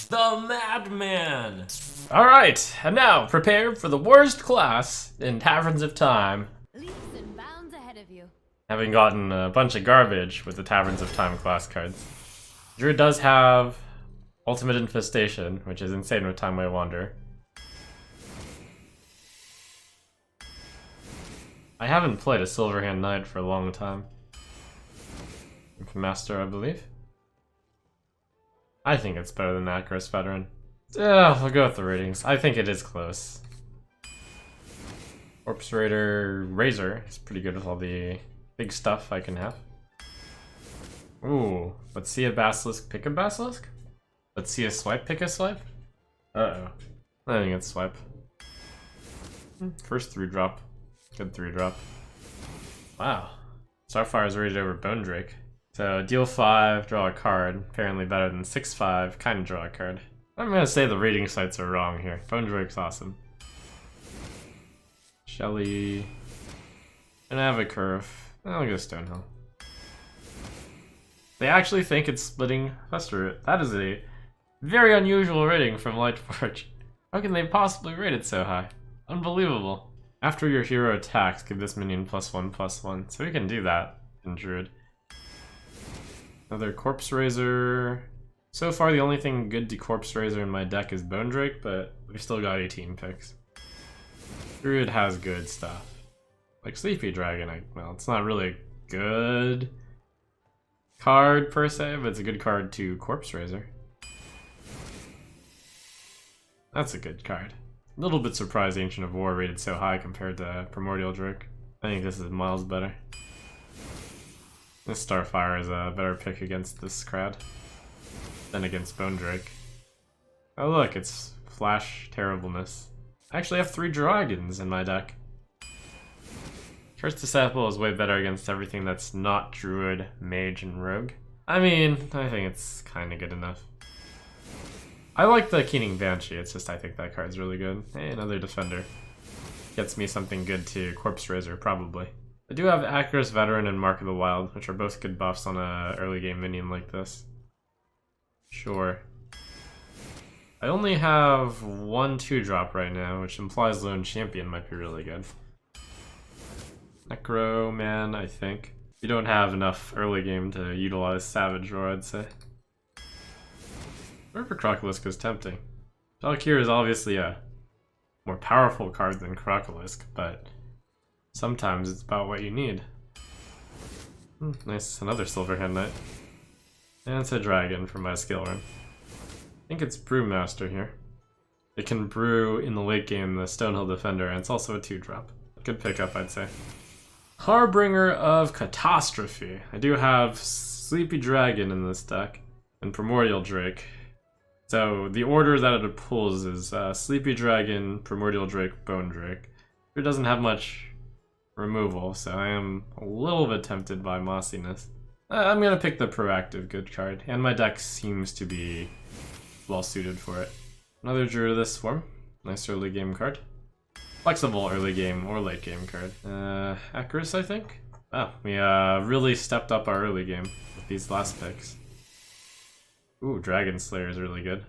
The Madman! Alright, and now prepare for the worst class in Taverns of Time. Leaps and bounds ahead of you. Having gotten a bunch of garbage with the Taverns of Time class cards. Druid does have Ultimate Infestation, which is insane with Time Way Wander. I haven't played a Silverhand Knight for a long time. Master, I believe. I think it's better than Acris Veteran. Yeah, I'll go with the ratings. I think it is close. Corpse Raider Razor is pretty good with all the big stuff I can have. Ooh, let's see a Basilisk pick a Basilisk? Let's see a Swipe pick a Swipe? Uh-oh. I think it's Swipe. First 3-drop. Good 3-drop. Wow. Starfire's rated over Bone Drake. So deal 5, draw a card. Apparently better than 6-5, kind of draw a card. I'm gonna say the rating sites are wrong here. Bone Drake's awesome. Shelly. And I have a curve. I'll go Stonehill. They actually think it's splitting Fester. That is a very unusual rating from Lightforge. How can they possibly rate it so high? Unbelievable. After your hero attacks, give this minion +1/+1. So we can do that in Druid. Another Corpse Razor. So far the only thing good to Corpse Razor in my deck is Bone Drake, but we've still got 18 picks. Druid has good stuff. Like Sleepy Dragon, well, it's not really a good card per se, but it's a good card to Corpse Razor. That's a good card. A little bit surprised Ancient of War rated so high compared to Primordial Drake. I think this is miles better. This Starfire is a better pick against this crowd than against Bone Drake. Oh look, it's Flash Terribleness. I actually have 3 dragons in my deck. Curse Disciple is way better against everything that's not Druid, Mage, and Rogue. I mean, I think it's kinda good enough. I like the Keening Banshee, it's just I think that card's really good. Hey, another Defender. Gets me something good to Corpse Razor, probably. I do have Acris Veteran and Mark of the Wild, which are both good buffs on a early game minion like this. Sure. I only have 1 2-drop right now, which implies Lone Champion might be really good. Necro Man, I think. You don't have enough early game to utilize Savage Roar, I'd say. River Crocolisk is tempting. Valkyrie is obviously a more powerful card than Crocolisk, but sometimes it's about what you need. Nice, another Silverhand Knight. And it's a dragon for my skill run. I think it's Brewmaster here. It can brew in the late game the Stonehill Defender, and it's also a 2-drop. Good pickup, I'd say. Harbinger of Catastrophe. I do have Sleepy Dragon in this deck, and Primordial Drake. So the order that it pulls is Sleepy Dragon, Primordial Drake, Bone Drake. It doesn't have much removal, so I am a little bit tempted by Mossiness. I'm gonna pick the proactive good card, and my deck seems to be well suited for it. Another Druid of this Swarm. Nice early game card. Flexible early game or late game card. Acris, I think? Oh, we really stepped up our early game with these last picks. Ooh, Dragon Slayer is really good.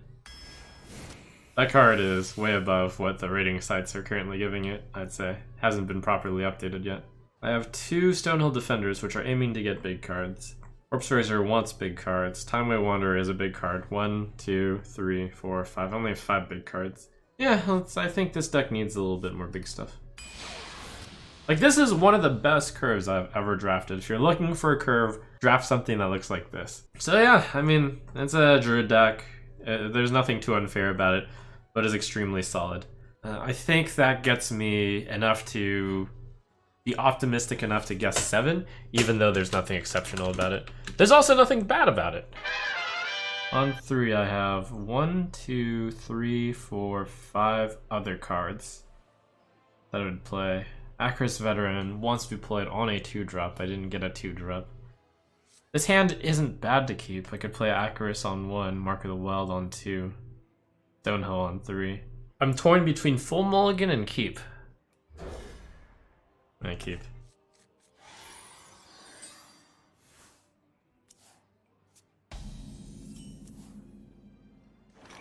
That card is way above what the rating sites are currently giving it, I'd say. Hasn't been properly updated yet. I have 2 Stonehill Defenders, which are aiming to get big cards. Corpse Razor wants big cards. Time Way Wanderer is a big card. 1, 2, 3, 4, 5. I only have 5 big cards. Yeah, I think this deck needs a little bit more big stuff. Like, this is one of the best curves I've ever drafted. If you're looking for a curve, draft something that looks like this. So yeah, I mean, it's a Druid deck. There's nothing too unfair about it, but it's extremely solid. I think that gets me enough to be optimistic enough to guess 7, even though there's nothing exceptional about it. There's also nothing bad about it. On 3, I have 1, 2, 3, 4, 5 other cards that I would play. Acris Veteran wants to be played on a 2-drop. I didn't get a 2-drop. This hand isn't bad to keep. I could play Acris on 1, Mark of the Wild on 2, Stonehill on 3. I'm torn between full mulligan and keep. I keep.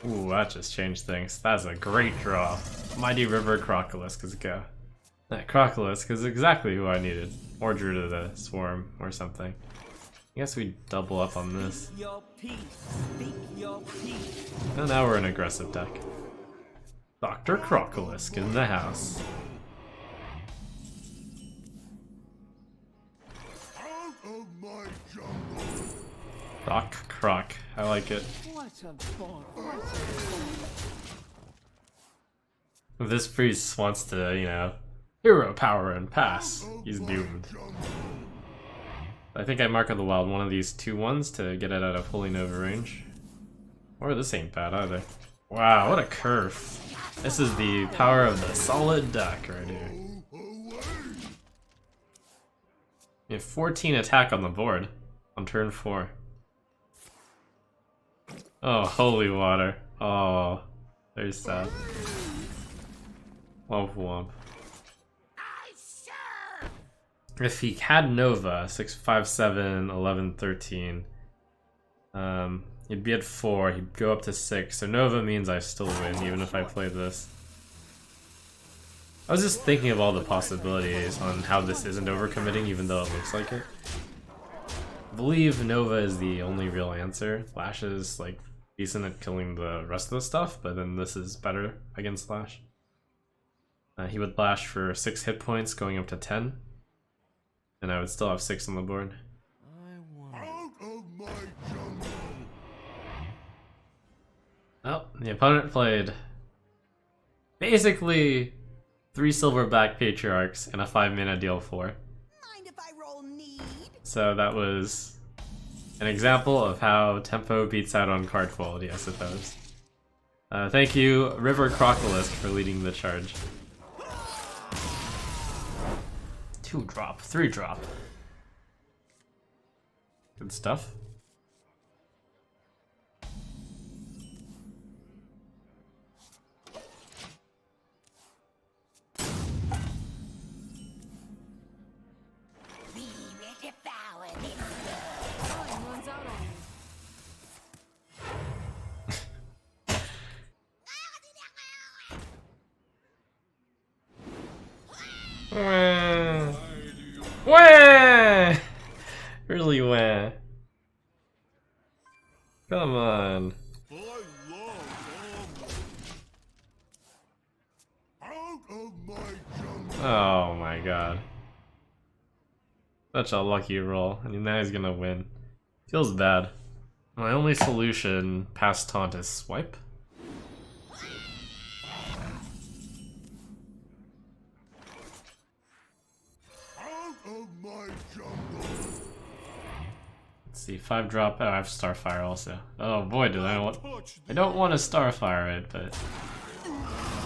Ooh, that just changed things. That's a great draw. Mighty River Crocolisk is go. That Crocolisk is exactly who I needed. Or Druid of the Swarm or something. I guess we double up on this. And now we're an aggressive deck. Dr. Crocolisk in the house. Doc Croc. I like it. If this priest wants to, you know, hero power and pass, he's doomed. I think I mark on the wild one of these 2/1s to get it out of Holy Nova range. Or this ain't bad either. Wow, what a curve. This is the power of the solid deck right here. You have 14 attack on the board on turn 4. Oh, holy water. Oh, very sad. Womp womp. If he had Nova, 6, 5, 7, 11, 13, he'd be at 4, he'd go up to 6, so Nova means I still win, even if I play this. I was just thinking of all the possibilities on how this isn't overcommitting, even though it looks like it. I believe Nova is the only real answer. Lash is, like, decent at killing the rest of the stuff, but then this is better against Lash. He would Lash for 6 hit points, going up to 10. And I would still have 6 on the board. Well, the opponent played basically 3 Silverback Patriarchs and a 5-mana deal 4. Mind if I roll need? So that was an example of how tempo beats out on card quality, I suppose. Thank you, River Crocolisk, for leading the charge. 2-drop, 3-drop. Good stuff. Time runs out on me. Wah. Wah. Really wah. Come on. Oh my god. Such a lucky roll. I mean, now he's gonna win. Feels bad. My only solution past taunt is swipe. Let's see, 5-drop. Oh, I have Starfire also. Oh boy, do I want. I don't want to Starfire it, but.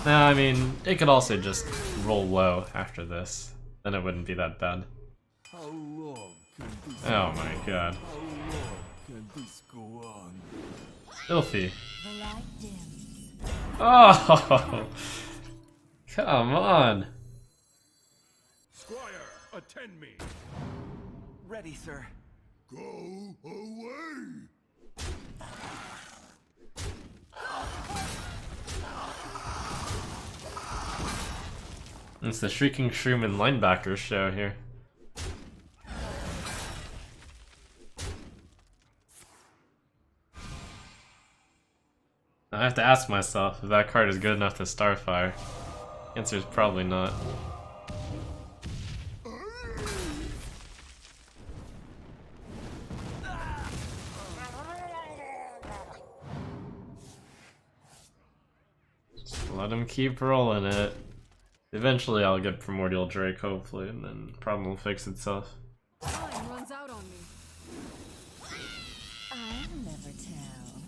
No, I mean, it could also just roll low after this. Then it wouldn't be that bad. Oh my god. Filthy. The light dims. Oh! Come on! Squire, attend me. Ready, sir. Go away. It's the Shrieking Shroom and Linebackers show here. I have to ask myself if that card is good enough to Starfire. The answer is probably not. Just let him keep rolling it. Eventually I'll get Primordial Drake, hopefully, and then the problem will fix itself. Time runs out on me. I'll never tell.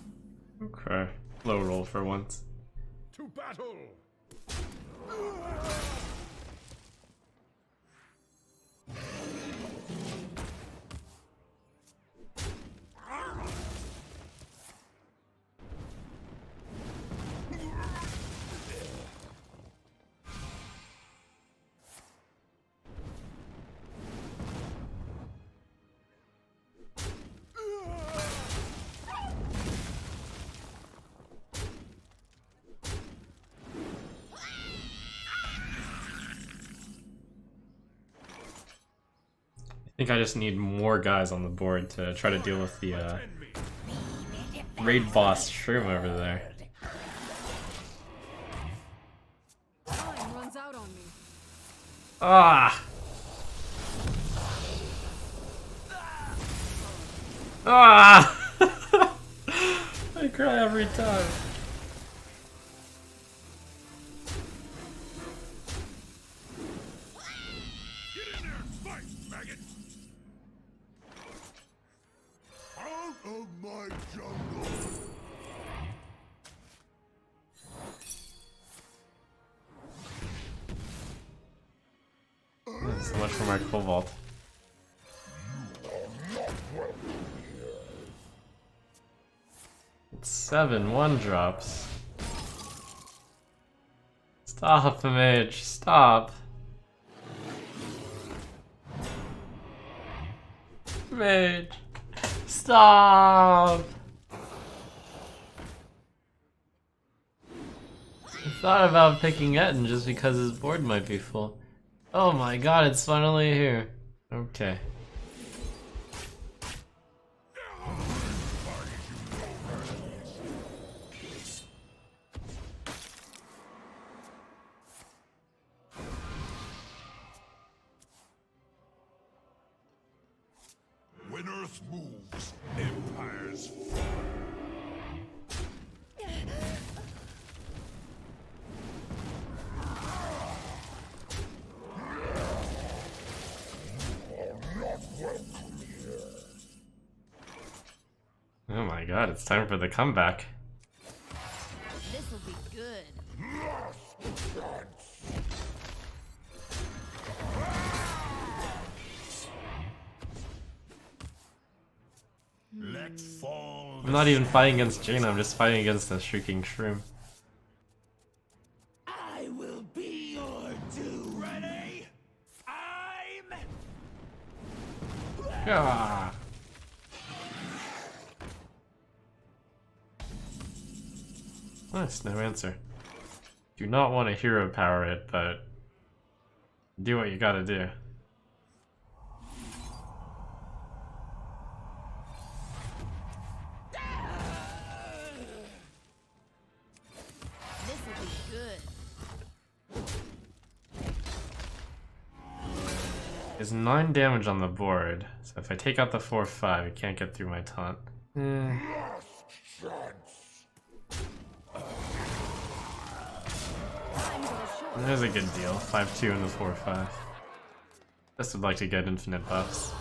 Okay. Low roll for once. To battle. think I just need more guys on the board to try to deal with the Attend me. raid boss shroom over there. Time runs out on me. Ah! Ah! I cry every time. Get in there, fight, maggot. Out of my jungle. So much for my cobalt. It's 7 1-drops. Stop, mage, stop. Mage, stop. I thought about picking Etten just because his board might be full. Oh my god, it's finally here. Okay. When Earth moves, empires fall. Oh my god, it's time for the comeback. This'll be good. Let fall. I'm not even fighting against Jaina, I'm just fighting against the Shrieking Shroom. I will be your doom. Ready? I'm Ah. Nice, no answer. Do not want to hero power it, but do what you gotta do. This'll be good. There's 9 damage on the board, so if I take out the 4/5, it can't get through my taunt. There's a good deal. 5/2 and the 4/5. Just would like to get infinite buffs.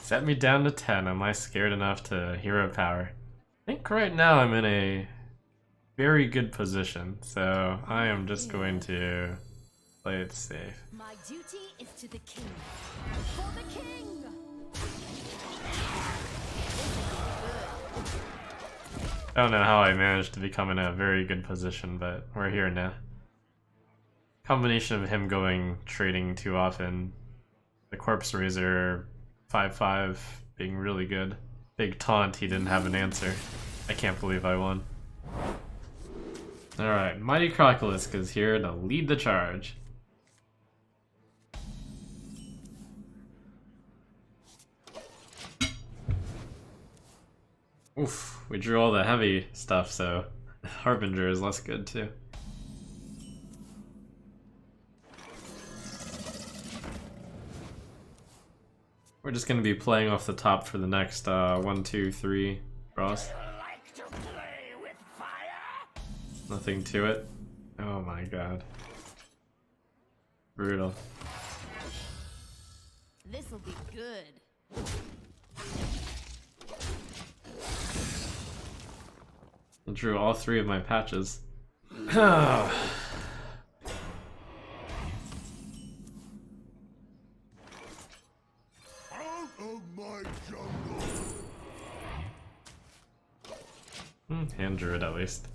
Set me down to 10. Am I scared enough to hero power? I think right now I'm in a very good position, so I am just going to play it safe. My duty is to the king. For the king! I don't know how I managed to become in a very good position, but we're here now. Combination of him going trading too often, the Corpse Razor 5/5 being really good. Big taunt, he didn't have an answer. I can't believe I won. Alright, Mighty Crocolisk is here to lead the charge. Oof, we drew all the heavy stuff, so Harbinger is less good too. We're just gonna be playing off the top for the next 1, 2, 3 draws. like to play with fire. Nothing to it. Oh my god. Brutal. This'll be good. I drew all 3 of my patches. Out of my jungle. Hand Druid at least.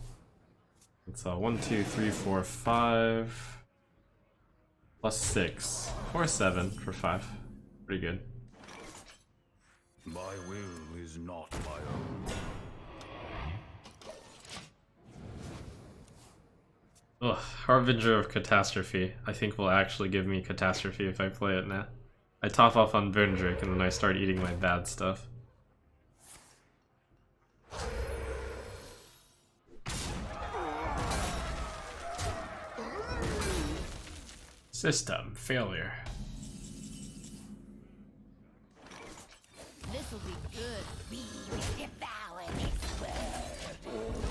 It's 1, 2, 3, 4, 5. Plus 6. Or 7 for 5. Pretty good. My will is not my own. Ugh, Harbinger of Catastrophe. I think will actually give me Catastrophe if I play it now. I top off on Burn Drake and then I start eating my bad stuff. System failure. This'll be good. We will devour this world.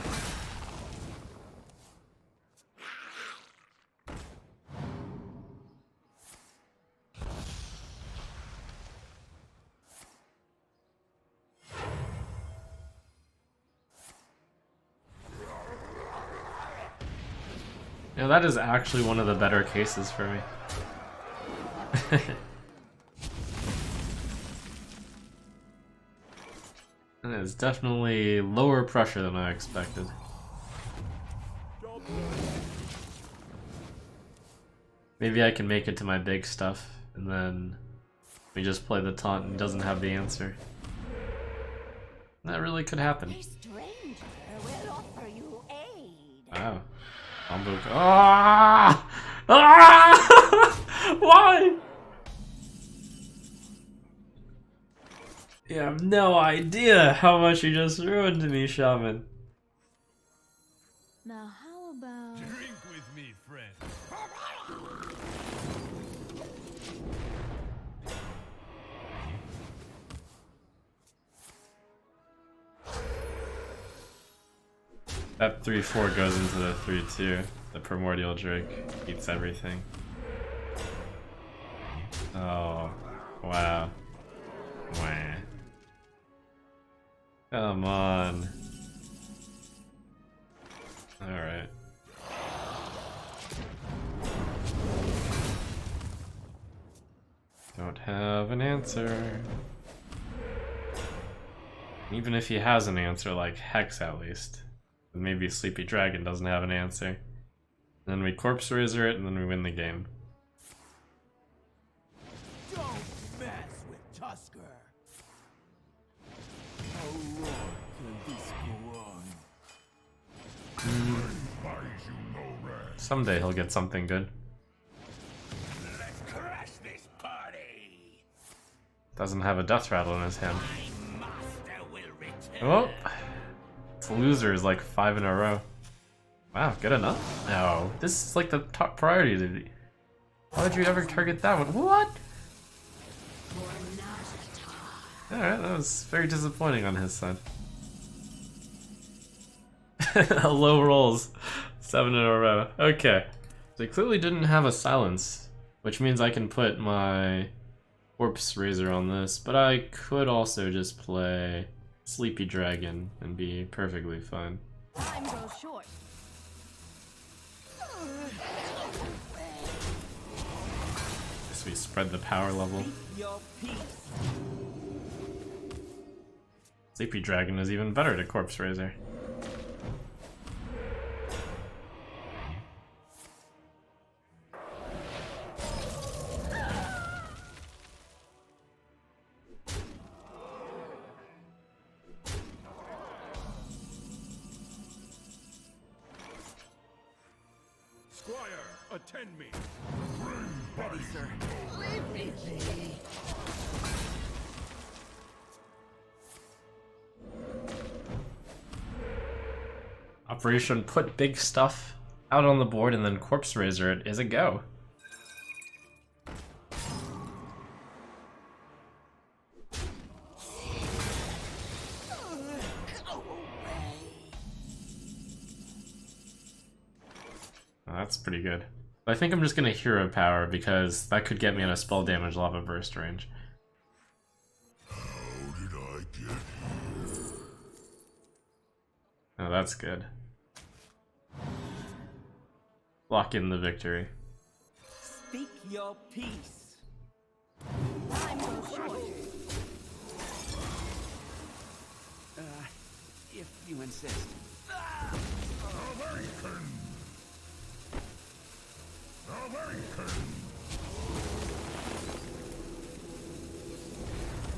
Yeah, that is actually one of the better cases for me. And it's definitely lower pressure than I expected. Maybe I can make it to my big stuff, and then we just play the taunt and doesn't have the answer. That really could happen. A stranger will offer you aid. Wow. Combo. Ah! Ah! Why? You have no idea how much you just ruined to me, Shaman. Now how about... Drink with me, friend. That 3-4 goes into the 3-2. The Primordial Drake eats everything. Oh, wow. Wah. Come on. Alright. Don't have an answer. Even if he has an answer, like Hex at least. Maybe Sleepy Dragon doesn't have an answer. Then we Corpse Razor it and then we win the game. Don't mess with Tusker. How long can this go on? Buys you no rest. Someday he'll get something good. Let's crash this party. Doesn't have a Death Rattle in his hand. My master will return. Oh! It's losers like 5 in a row. Wow, good enough? No, this is like the top priority to me. Why would you ever target that one? What? Alright, that was very disappointing on his side. Low rolls. 7 in a row. Okay. They clearly didn't have a silence, which means I can put my Corpse Razor on this, but I could also just play Sleepy Dragon and be perfectly fine. Time goes short. Guess we spread the power level. Your peace. Sleepy Dragon is even better to Corpse Razor. Squire, attend me. Ready, sir. Operation Put Big Stuff out on the board and then Corpse Razor it is a go. Oh, that's pretty good. I think I'm just gonna Hero Power because that could get me in a spell damage Lava Burst range. How did I get here? Oh, that's good. Lock in the victory. Speak your peace. Time goes short. If you insist. Awaken! Awaken!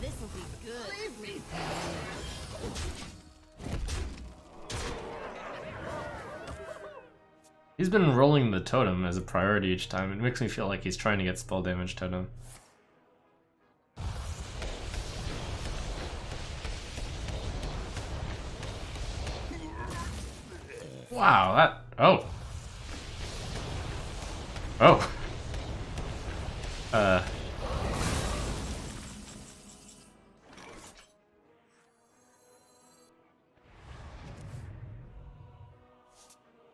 This'll be good. He's been rolling the totem as a priority each time. It makes me feel like he's trying to get spell damage totem. Wow, that... Oh. Oh.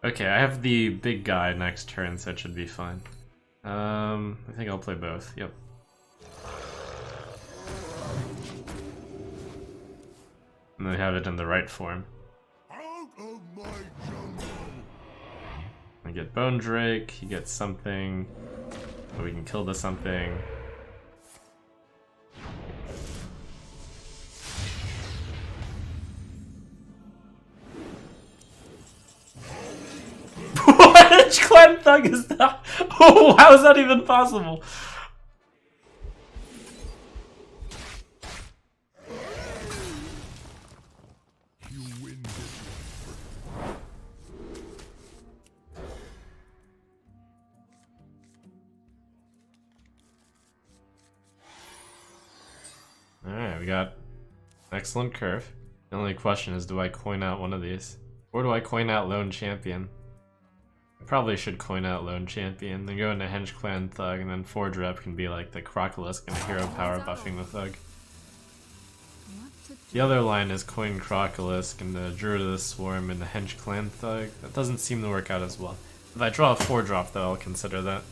Okay, I have the big guy next turn, so it should be fine. I think I'll play both, yep. And then have it in the right form. Out of my jungle. I get Bone Drake, he gets something, so we can kill the something. What clan thug is that? Oh, how is that even possible? You win this. Alright, we got excellent curve. The only question is, do I coin out one of these? Or do I coin out Lone Champion? I probably should coin out Lone Champion, then go into Henge Clan Thug, and then 4-drop can be like the Crocolisk and a hero power buffing the Thug. The other line is coin Crocolisk and the Druid of the Swarm and the Henge Clan Thug. That doesn't seem to work out as well. If I draw a 4-drop though, I'll consider that.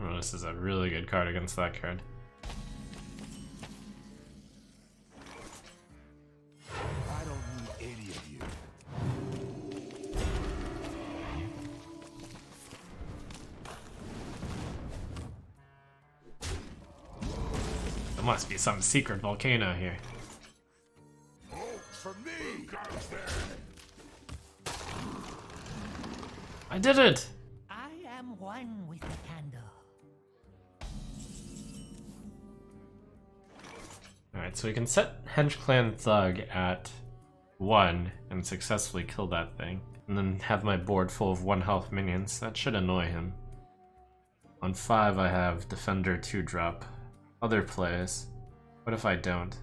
Oh, this is a really good card against that card. I don't need any of you. There must be some secret volcano here. Oh, for me. Who comes there? I did it! I am one with the candle. Alright, so we can set Henge Clan Thug at 1 and successfully kill that thing. And then have my board full of 1 health minions. That should annoy him. On 5 I have Defender 2-drop. Other plays. What if I don't?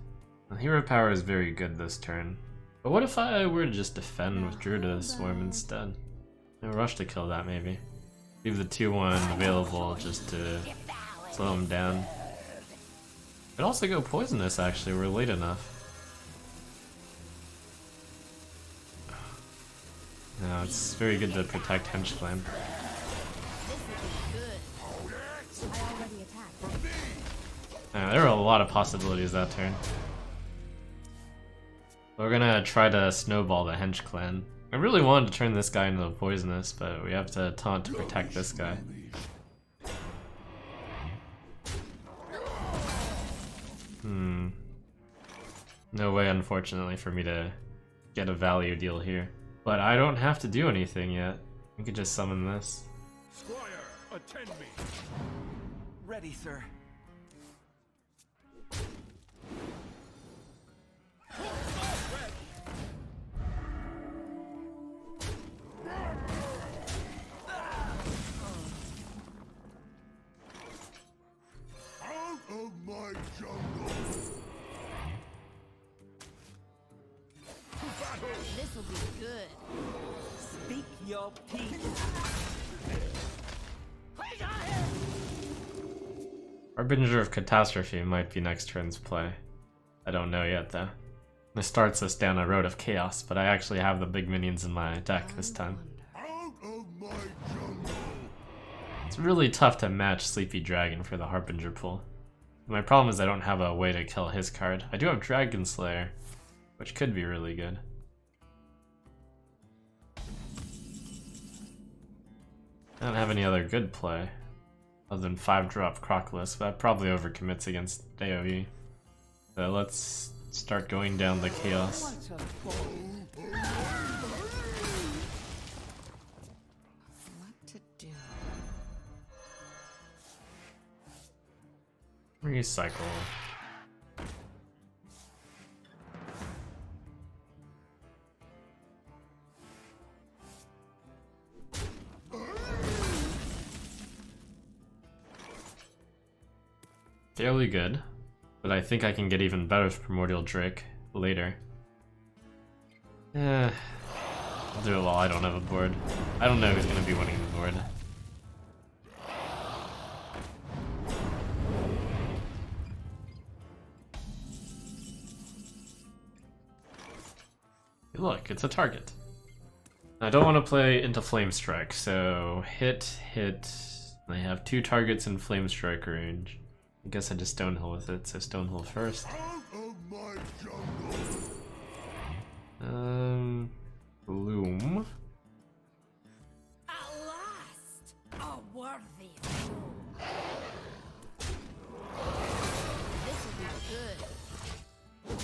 The hero power is very good this turn. But what if I were to just defend with Druid of the Swarm instead? No rush to kill that maybe. Leave the 2-1 available just to slow him down. Could also go poisonous actually, we're late enough. No, it's very good to protect Henge Clan. There were a lot of possibilities that turn. We're gonna try to snowball the Henge Clan. I really wanted to turn this guy into a poisonous, but we have to taunt to protect this guy. No way, unfortunately, for me to get a value deal here. But I don't have to do anything yet. We could just summon this. Squire, attend me. Ready, sir. Out of my jungle. This'll be good. Speak your piece. Harbinger of Catastrophe might be next turn's play. I don't know yet though. This starts us down a road of chaos, but I actually have the big minions in my deck this time. Out of my jungle. It's really tough to match Sleepy Dragon for the Harbinger pool. My problem is I don't have a way to kill his card. I do have Dragon Slayer, which could be really good. I don't have any other good play, other than 5-drop Crocolisk, but that probably overcommits against AoE. So let's start going down the chaos. What to do? Recycle. fairly good, but I think I can get even better with Primordial Drake later. I'll do it while I don't have a board. I don't know who's gonna be winning the board. Look, it's a target. I don't want to play into Flame Strike, so hit. I have 2 targets in Flame Strike range. I guess I just Stonehill with it, so Stonehill first. Out of my jungle. Bloom. At last, a worthy fool. This will be good.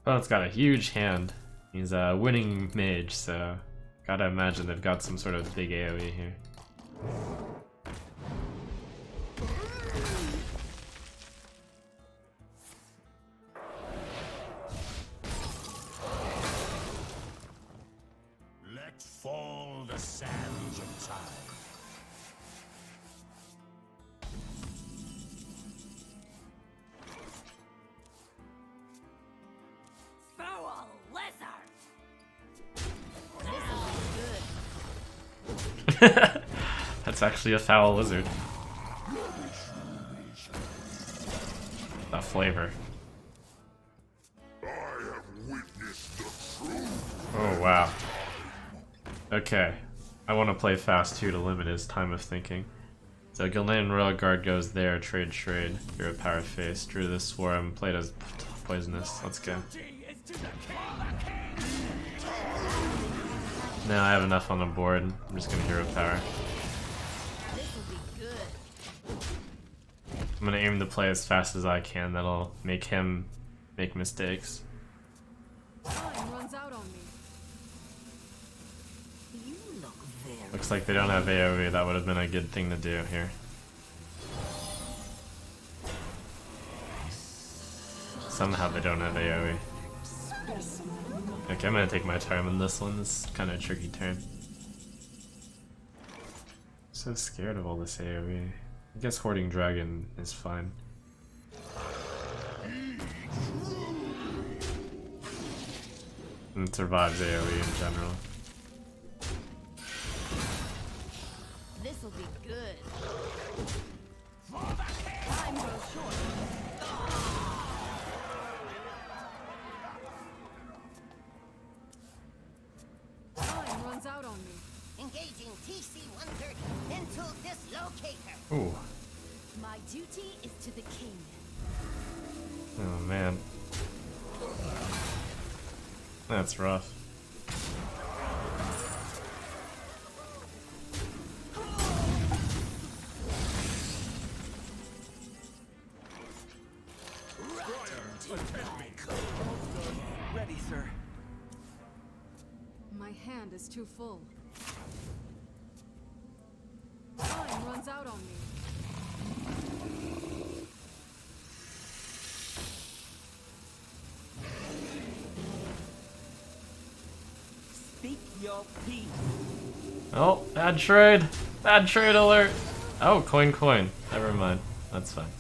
Opponent's got a huge hand. He's a winning mage, so gotta imagine they've got some sort of big AoE here. Let fall the sands of time. Foul lizard. That's actually a foul lizard. That flavor. I have witnessed the truth. Oh wow. Okay. I want to play fast too to limit his time of thinking. So Gilnean Royal Guard goes there, trade, Hero Power Face, drew the Swarm, played as poisonous. Let's go. Now I have enough on the board. I'm just gonna Hero Power. This will be good. I'm gonna aim to play as fast as I can. That'll make him make mistakes. Time runs out on me. You look very. Looks like they don't have AoE. That would have been a good thing to do here. Somehow they don't have AoE. Okay, I'm gonna take my time on this one. This is kind of a tricky turn. So scared of all this AoE. I guess Hoarding Dragon is fine. And it survives AoE in general. This will be good. Time goes short. Time runs out on me. Engaging TC-130 into dislocator. Ooh. My duty is to the king. Oh man. That's rough. Ready, sir. My hand is too full. Time runs out on me. Speak your peace. Oh, bad trade! Bad trade alert! Oh, coin. Never mind. That's fine.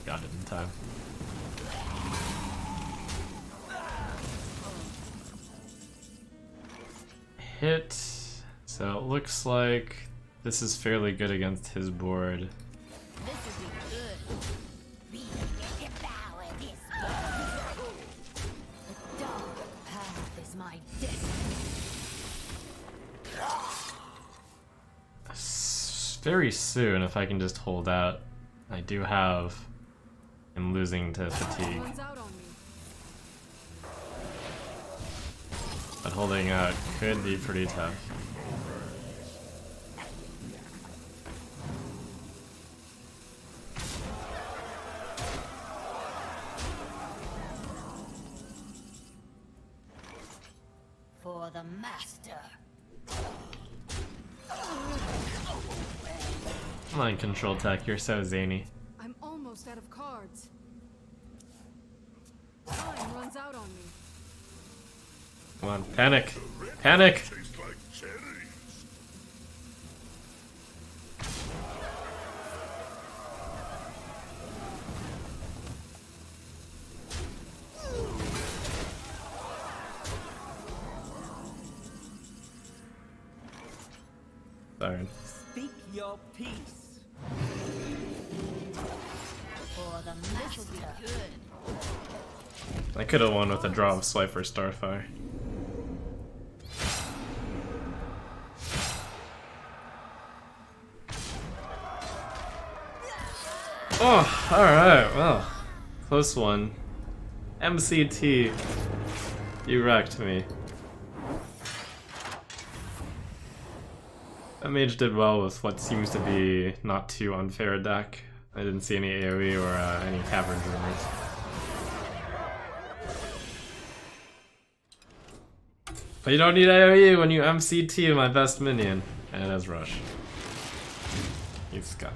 Got it in time. Hit. So it looks like this is fairly good against his board. This will be good. We devour this world. The dark path is my destiny. Very soon, if I can just hold out. I do have him losing to fatigue, Runs out on me. but holding out could be pretty tough. For the master. Mind control tech, you're so zany. I'm almost out of cards. Time runs out on me. Come on, panic! Panic! Darn. Speak your peace. For the This'll be master. good. I could have won with a draw of Swipe or Starfire. Oh, alright, well. Close one. MCT. You wrecked me. That mage did well with what seems to be not too unfair a deck. I didn't see any AoE or any Taverns rumors. But you don't need AoE when you MCT my best minion. And it has Rush. He's got